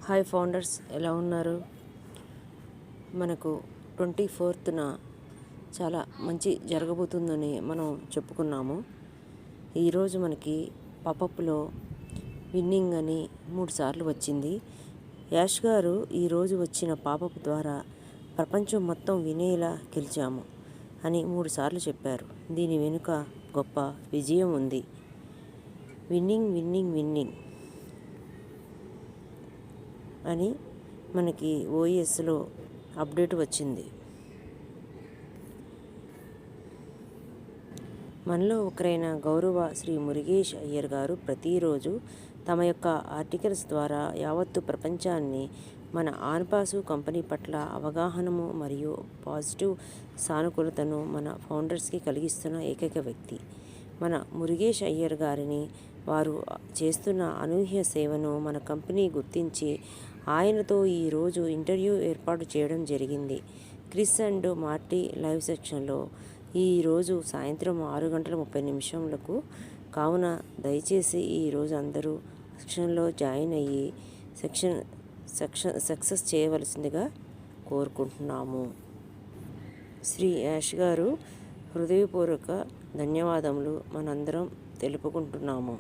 Hi founders, ఎలా ఉన్నారు? మనకు 24న చాలా మంచి జరగబోతుందని మనం చెప్పుకున్నాము. ఈరోజు మనకి పాపప్లో విన్నింగ్ అని 3 సార్లు వచ్చింది. యాష్ గారు ఈరోజు వచ్చిన పాపప్ ద్వారా ప్రపంచం మొత్తం వినేలా గెలిచాము అని 3 సార్లు చెప్పారు. దీని వెనుక గొప్ప విజయం ఉంది. విన్నింగ్ విన్నింగ్ విన్నింగ్ అని మనకి ఓఎస్లో అప్డేట్ వచ్చింది. మనలో ఒకరైన గౌరవ శ్రీ మురుగేష్ అయ్యర్ గారు ప్రతిరోజు తమ యొక్క ఆర్టికల్స్ ద్వారా యావత్తు ప్రపంచాన్ని మన ఆన్పాసు కంపెనీ పట్ల అవగాహనము మరియు పాజిటివ్ సానుకూలతను మన ఫౌండర్స్కి కలిగిస్తున్న ఏకైక వ్యక్తి మన మురుగేష్ అయ్యర్ గారిని. వారు చేస్తున్న అనూహ్య సేవను మన కంపెనీ గుర్తించి ఆయనతో ఈరోజు ఇంటర్వ్యూ ఏర్పాటు చేయడం జరిగింది. క్రిస్ అండ్ మార్టీ లైవ్ సెక్షన్లో ఈరోజు సాయంత్రం 6:30 కావున దయచేసి ఈరోజు అందరూ సెక్షన్లో జాయిన్ అయ్యి సక్సెస్ చేయవలసిందిగా కోరుకుంటున్నాము. శ్రీ యాష్ గారు హృదయపూర్వక ధన్యవాదములు మనందరం తెలుపుకుంటున్నాము.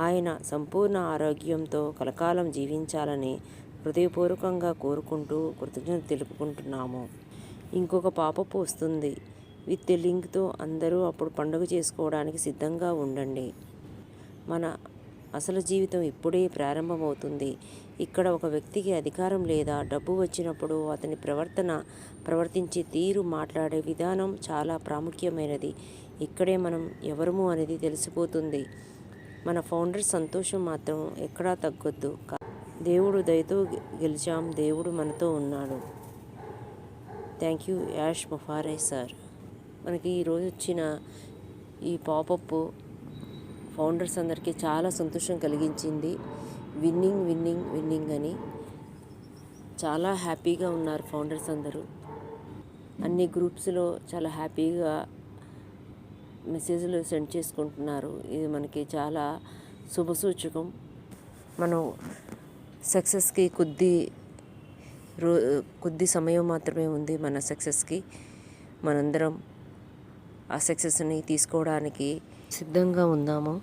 ఆయన సంపూర్ణ ఆరోగ్యంతో కలకాలం జీవించాలని హృదయపూర్వకంగా కోరుకుంటూ కృతజ్ఞత తెలుపుకుంటున్నాము. ఇంకొక పాపప్ వస్తుంది విత్ లింక్తో. అందరూ అప్పుడు పండుగ చేసుకోవడానికి సిద్ధంగా ఉండండి. మన అసలు జీవితం ఇప్పుడే ప్రారంభమవుతుంది. ఇక్కడ ఒక వ్యక్తికి అధికారం లేదా డబ్బు వచ్చినప్పుడు అతని ప్రవర్తించే తీరు, మాట్లాడే విధానం చాలా ప్రాముఖ్యమైనది. ఇక్కడే మనం ఎవరము అనేది తెలిసిపోతుంది. మన ఫౌండర్ సంతోషం మాత్రం ఎక్కడా తగ్గొద్దు. దేవుడు దయతో గెలిచాం. దేవుడు మనతో ఉన్నాడు. థ్యాంక్ యూ యాష్ ముఫారే సార్. మనకి ఈరోజు వచ్చిన ఈ పాపప్ ఫౌండర్స్ అందరికీ చాలా సంతోషం కలిగించింది. విన్నింగ్ విన్నింగ్ విన్నింగ్ అని చాలా హ్యాపీగా ఉన్నారు ఫౌండర్స్ అందరూ. అన్ని గ్రూప్స్లో చాలా హ్యాపీగా మెసేజ్లు సెండ్ చేసుకుంటున్నారు. ఇది మనకి చాలా శుభసూచకం. మనం సక్సెస్కి కొద్ది సమయం మాత్రమే ఉంది. మన సక్సెస్కి మనందరం ఆ సక్సెస్ని తీసుకోవడానికి సిద్ధంగా ఉందాము.